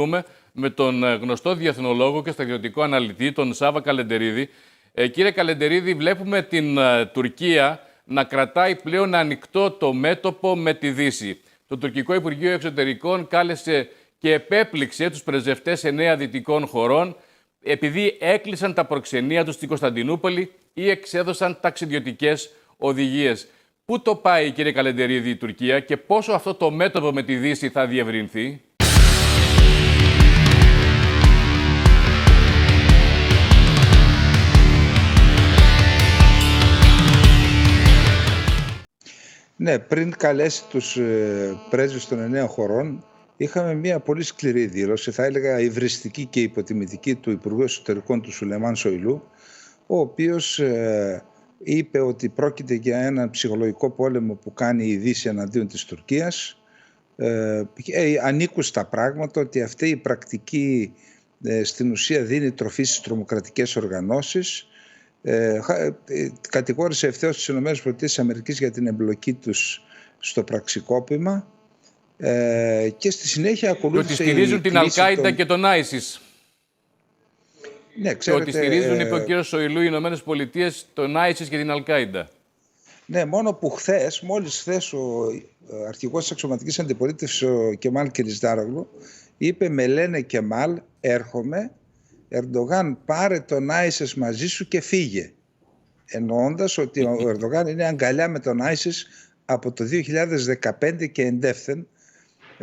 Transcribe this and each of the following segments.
ασχοληθούμε με τον γνωστό διεθνολόγο και στρατιωτικό αναλυτή, τον Σάβα Καλεντερίδη. Κύριε Καλεντερίδη, βλέπουμε την Τουρκία να κρατάει πλέον ανοιχτό το μέτωπο με τη Δύση. Το τουρκικό Υπουργείο Εξωτερικών κάλεσε και επέπληξε τους πρεσβευτές 9 δυτικών χωρών επειδή έκλεισαν τα προξενία τους στην Κωνσταντινούπολη ή εξέδωσαν ταξιδιωτικές οδηγίες. Πού το πάει, κύριε Καλεντερίδη, η Τουρκία και πόσο αυτό το μέτωπο με τη Δύση θα διευρυνθεί? Ναι, πριν καλέσει τους πρέσβεις των 9 χωρών, είχαμε μια πολύ σκληρή δήλωση, θα έλεγα υβριστική και υποτιμητική, του Υπουργού Εσωτερικών του Σουλεϊμάν Σοϊλού, ο οποίος είπε ότι πρόκειται για έναν ψυχολογικό πόλεμο που κάνει η Δύση εναντίον της Τουρκίας. Ανήκουν στα πράγματα ότι αυτή η πρακτική στην ουσία δίνει τροφή στις τρομοκρατικές οργανώσεις. Κατηγόρησε ευθέως τις ΗΠΑ για την εμπλοκή τους στο πραξικόπημα και στη συνέχεια ακολούθησε. Και ότι στηρίζουν την Αλ-Κάιντα και τον ISIS. Ναι, ξέρετε, και ότι στηρίζουν, είπε ο κύριος Σοϊλού, οι ΗΠΑ τον ISIS και την Αλ-Κάιντα. Ναι, μόνο που μόλις χθες ο αρχηγός της αξιωματικής αντιπολίτευσης, ο Κεμάλ Κιλισδάρογλου, είπε: «Με λένε Κεμάλ, έρχομαι. Ερντογάν, πάρε τον ISIS μαζί σου και φύγε». Εννοώντας ότι ο Ερντογάν είναι αγκαλιά με τον ISIS από το 2015 και εντεύθεν,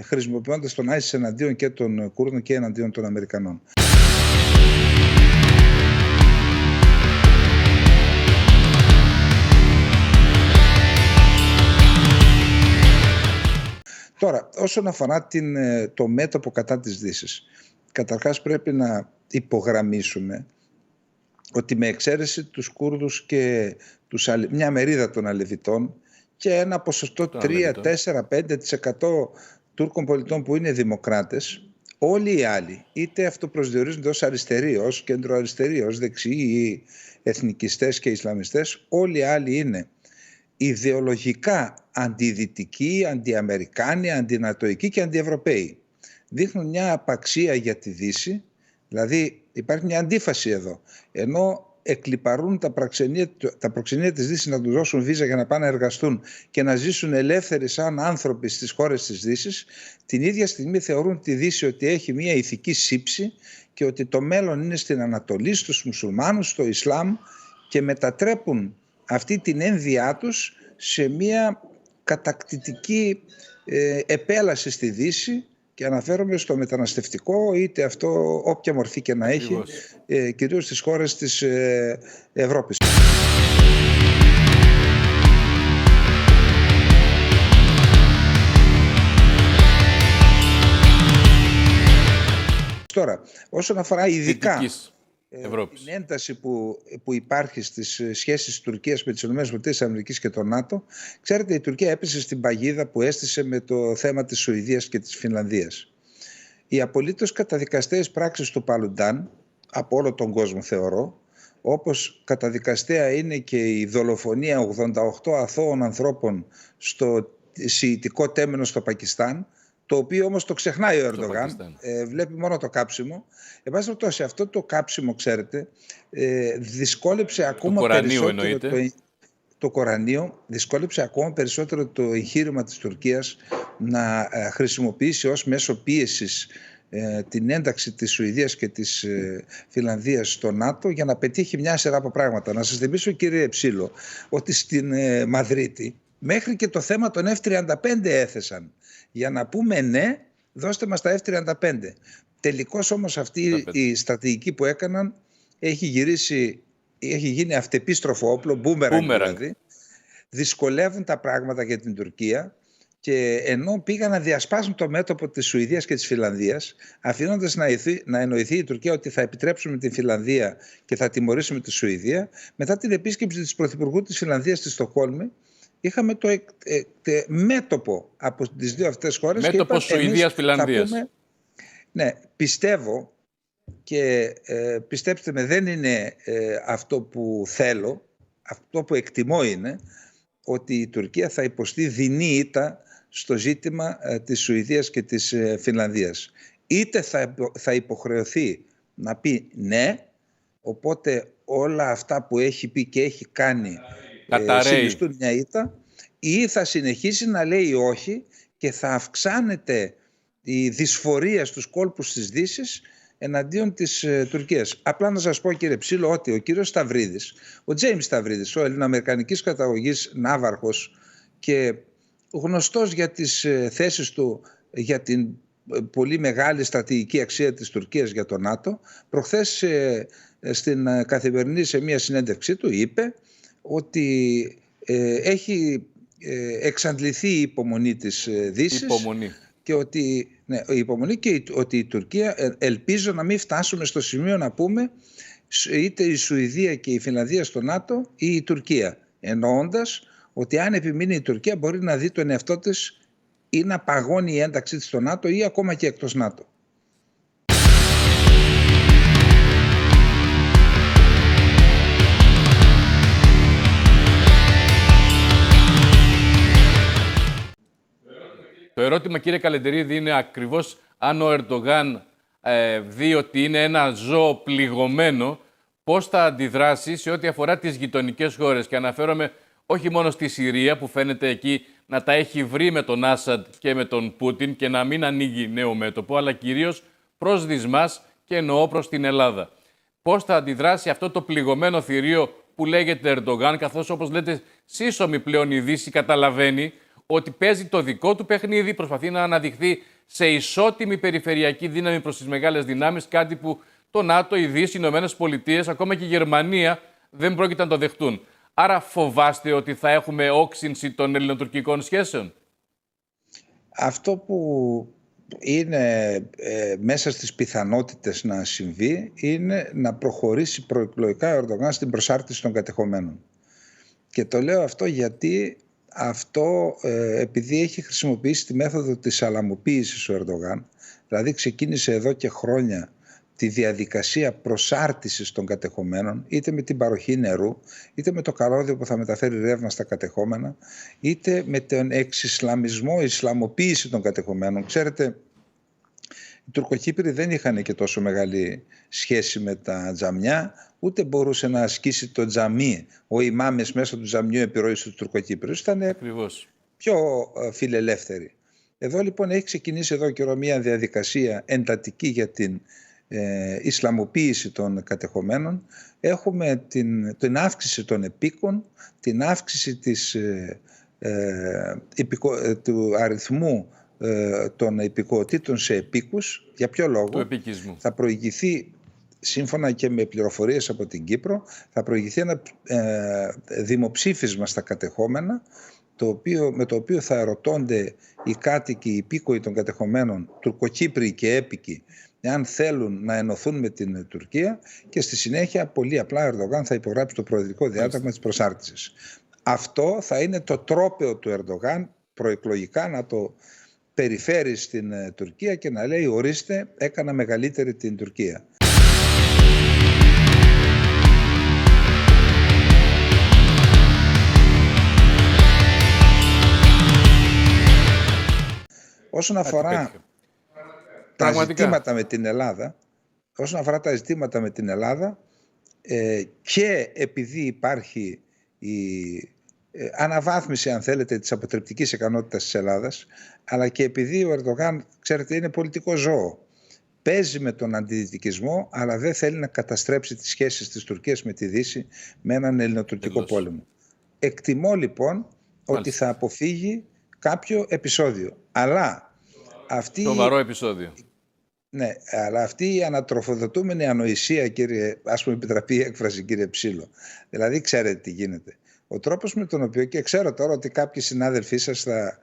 χρησιμοποιώντας τον ISIS εναντίον και των Κούρδων και εναντίον των Αμερικανών. Τώρα, όσον αφορά το μέτωπο κατά της Δύσης, καταρχάς πρέπει να υπογραμμίσουμε ότι με εξαίρεση τους Κούρδους και μια μερίδα των Αλεβιτών και ένα ποσοστό 3-4-5% Τούρκων πολιτών που είναι δημοκράτες, όλοι οι άλλοι, είτε αυτοπροσδιορίζονται ως αριστεροί, ως κεντροαριστεροί, ως δεξιοί ή εθνικιστές και Ισλαμιστές, όλοι οι άλλοι είναι ιδεολογικά αντιδυτικοί, αντιαμερικάνοι, αντινατοικοί και αντιευρωπαίοι. Δείχνουν μια απαξία για τη Δύση, δηλαδή υπάρχει μια αντίφαση εδώ. Ενώ εκλιπαρούν τα προξενία της Δύσης να τους δώσουν βίζα για να πάνε να εργαστούν και να ζήσουν ελεύθεροι σαν άνθρωποι στις χώρες της Δύσης, την ίδια στιγμή θεωρούν τη Δύση ότι έχει μια ηθική σύψη και ότι το μέλλον είναι στην Ανατολή, στους μουσουλμάνους, στο Ισλάμ, και μετατρέπουν αυτή την ένδυά τους σε μια κατακτητική επέλαση στη Δύση, και αναφέρομαι στο μεταναστευτικό, είτε αυτό όποια μορφή και να έχει, κυρίως στις χώρες της Ευρώπης. Τώρα, όσον αφορά ειδικά την ένταση που υπάρχει στις σχέσεις της Τουρκίας με τις ΗΠΑ και το ΝΑΤΟ, ξέρετε, η Τουρκία έπεσε στην παγίδα που έστησε με το θέμα της Σουηδίας και της Φινλανδίας. Οι απολύτως καταδικαστέες πράξεις του Παλουντάν, από όλο τον κόσμο θεωρώ, όπως καταδικαστέα είναι και η δολοφονία 88 αθώων ανθρώπων στο σιητικό Τέμενο στο Πακιστάν, το οποίο όμως το ξεχνάει ο Ερντογάν, βλέπει μόνο το κάψιμο. Εν πάση περιπτώσει, αυτό το κάψιμο, ξέρετε, δυσκόλεψε ακόμα περισσότερο το Κορανίο, δυσκόλεψε ακόμα περισσότερο το εγχείρημα της Τουρκίας να χρησιμοποιήσει ως μέσο πίεσης την ένταξη της Σουηδίας και της Φινλανδίας στο ΝΑΤΟ για να πετύχει μια σειρά από πράγματα. Να σας θυμίσω, κύριε Ψήλο, ότι στην Μαδρίτη μέχρι και το θέμα των F-35 έθεσαν. Για να πούμε ναι, δώστε μας τα F-35. Τελικώς όμως αυτή η στρατηγική που έκαναν έχει γίνει αυτεπίστροφο όπλο, μπούμερανγκ δηλαδή. Δυσκολεύουν τα πράγματα για την Τουρκία, και ενώ πήγαν να διασπάσουν το μέτωπο της Σουηδίας και της Φινλανδίας, αφήνοντας να εννοηθεί η Τουρκία ότι θα επιτρέψουμε την Φινλανδία και θα τιμωρήσουμε τη Σουηδία, μετά την επίσκεψη της Πρωθυπουργού της Φινλανδίας στη Στοκχόλμη, είχαμε το μέτωπο από τις δύο αυτές χώρες. Μέτωπο Σουηδίας-Φινλανδίας. Ναι, πιστεύω, και πιστέψτε με, δεν είναι αυτό που θέλω, αυτό που εκτιμώ είναι ότι η Τουρκία θα υποστεί δεινή ήττα στο ζήτημα της Σουηδίας και της Φινλανδίας. είτε θα υποχρεωθεί να πει ναι, οπότε όλα αυτά που έχει πει και έχει κάνει συνιστούν μια ήττα, ή θα συνεχίσει να λέει όχι και θα αυξάνεται η δυσφορία στους κόλπους της Δύσης εναντίον της Τουρκίας. Απλά να σας πω, κύριε Ψήλο, ότι ο κύριος Σταυρίδης, ο Τζέιμς Σταυρίδης, ο ελληνοαμερικανικής καταγωγής ναύαρχος και γνωστός για τις θέσεις του για την πολύ μεγάλη στρατηγική αξία της Τουρκίας για το ΝΑΤΟ, προχθές στην Καθημερινή σε μια συνέντευξή του είπε ότι έχει εξαντληθεί η υπομονή της Δύσης και ότι, η Τουρκία, ελπίζω να μην φτάσουμε στο σημείο να πούμε είτε η Σουηδία και η Φινλανδία στο ΝΑΤΟ ή η Τουρκία, εννοώντας ότι αν επιμείνει η Τουρκία μπορεί να δει τον εαυτό της ή να παγώνει η ένταξή της στο ΝΑΤΟ ή ακόμα και εκτός ΝΑΤΟ. Το ερώτημα, κύριε Καλεντερίδη, είναι ακριβώς αν ο Ερντογάν δει ότι είναι ένα ζώο πληγωμένο, πώς θα αντιδράσει σε ό,τι αφορά τις γειτονικές χώρες. Και αναφέρομαι όχι μόνο στη Συρία, που φαίνεται εκεί να τα έχει βρει με τον Άσαντ και με τον Πούτιν και να μην ανοίγει νέο μέτωπο, αλλά κυρίως προς δυσμάς και εννοώ προς την Ελλάδα. Πώς θα αντιδράσει αυτό το πληγωμένο θηρίο που λέγεται Ερντογάν, καθώς, όπως λέτε, σύσσωμη πλέον η Δύση καταλαβαίνει ότι παίζει το δικό του παιχνίδι, προσπαθεί να αναδειχθεί σε ισότιμη περιφερειακή δύναμη προς τις μεγάλες δυνάμεις, κάτι που το ΝΑΤΟ, η Δύση, οι Ηνωμένες Πολιτείες, ακόμα και η Γερμανία δεν πρόκειται να το δεχτούν. Άρα φοβάστε ότι θα έχουμε όξυνση των ελληνοτουρκικών σχέσεων? Αυτό που είναι μέσα στις πιθανότητες να συμβεί είναι να προχωρήσει προεκλογικά ο Ερντογάν στην προσάρτηση των κατεχομένων. Και το λέω αυτό γιατί επειδή έχει χρησιμοποιήσει τη μέθοδο της σαλαμοποίησης ο Ερντογάν, δηλαδή ξεκίνησε εδώ και χρόνια τη διαδικασία προσάρτησης των κατεχομένων, είτε με την παροχή νερού, είτε με το καλώδιο που θα μεταφέρει ρεύμα στα κατεχόμενα, είτε με τον εξισλαμισμό, ισλαμοποίηση των κατεχομένων. Ξέρετε, οι Τουρκοκύπροι δεν είχαν και τόσο μεγάλη σχέση με τα τζαμιά, ούτε μπορούσε να ασκήσει το τζαμί, ο ημάμις μέσω του τζαμιού επιρροή στους Τουρκοκύπριους. Ήταν πιο φιλελεύθεροι. Εδώ λοιπόν έχει ξεκινήσει εδώ καιρό μια διαδικασία εντατική για την ισλαμοποίηση των κατεχομένων. Έχουμε την αύξηση των επίκων, την αύξηση του αριθμού των επικοοτήτων σε επίκους. Για ποιο λόγο? Του επικισμού. Θα προηγηθεί, σύμφωνα και με πληροφορίες από την Κύπρο, θα προηγηθεί ένα δημοψήφισμα στα κατεχόμενα, με το οποίο θα ερωτώνται οι κάτοικοι, οι υπήκοοι των κατεχομένων, Τουρκοκύπριοι και έπικοι, αν θέλουν να ενωθούν με την Τουρκία, και στη συνέχεια πολύ απλά ο Ερντογάν θα υπογράψει το προεδρικό διάταγμα της προσάρτησης. Αυτό θα είναι το τρόπαιο του Ερντογάν προεκλογικά να το περιφέρει στην Τουρκία και να λέει ορίστε, έκανα μεγαλύτερη την Τουρκία. Όσον αφορά τα ζητήματα με την Ελλάδα, και επειδή υπάρχει η αναβάθμιση, αν θέλετε, της αποτρεπτικής ικανότητας της Ελλάδας, αλλά και επειδή ο Ερντογάν, ξέρετε, είναι πολιτικό ζώο, παίζει με τον αντιδυτικισμό, αλλά δεν θέλει να καταστρέψει τις σχέσεις της Τουρκίας με τη Δύση με έναν ελληνοτουρκικό πόλεμο. Εκτιμώ λοιπόν ότι θα αποφύγει κάποιο επεισόδιο. Αλλά σοβαρό επεισόδιο. Ναι, αλλά αυτή η ανατροφοδοτούμενη ανοησία, κύριε, ας πούμε επιτραπεί η έκφραση, κύριε Ψήλο, δηλαδή ξέρετε τι γίνεται. Ο τρόπος με τον οποίο, και ξέρω τώρα ότι κάποιοι συνάδελφοί σας θα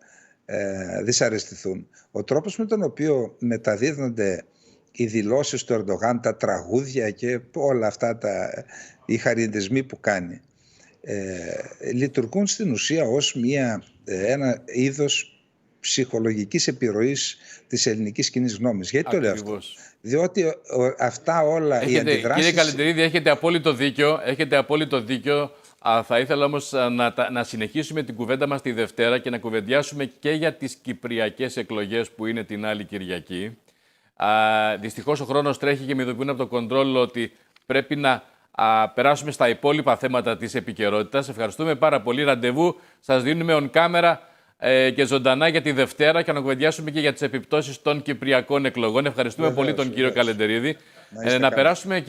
δυσαρεστηθούν, ο τρόπος με τον οποίο μεταδίδονται οι δηλώσεις του Ερντογάν, τα τραγούδια και όλα αυτά οι χαριντισμοί που κάνει, λειτουργούν στην ουσία ως ένα είδος ψυχολογικής επιρροής της ελληνικής κοινής γνώμης. Γιατί το λέω αυτό? Διότι αυτά όλα οι αντιδράσεις... Κύριε Καλεντερίδη, έχετε απόλυτο δίκιο. Θα ήθελα όμως να συνεχίσουμε την κουβέντα μας τη Δευτέρα και να κουβεντιάσουμε και για τις κυπριακές εκλογές που είναι την άλλη Κυριακή. Δυστυχώς ο χρόνος τρέχει και με ειδοποιούν από το κοντρόλ ότι πρέπει να περάσουμε στα υπόλοιπα θέματα της επικαιρότητας. Ευχαριστούμε πάρα πολύ. Ραντεβού σας δίνουμε on camera και ζωντανά για τη Δευτέρα και να κουβεντιάσουμε και για τις επιπτώσεις των κυπριακών εκλογών. Ευχαριστούμε πολύ τον κύριο Καλεντερίδη. Να περάσουμε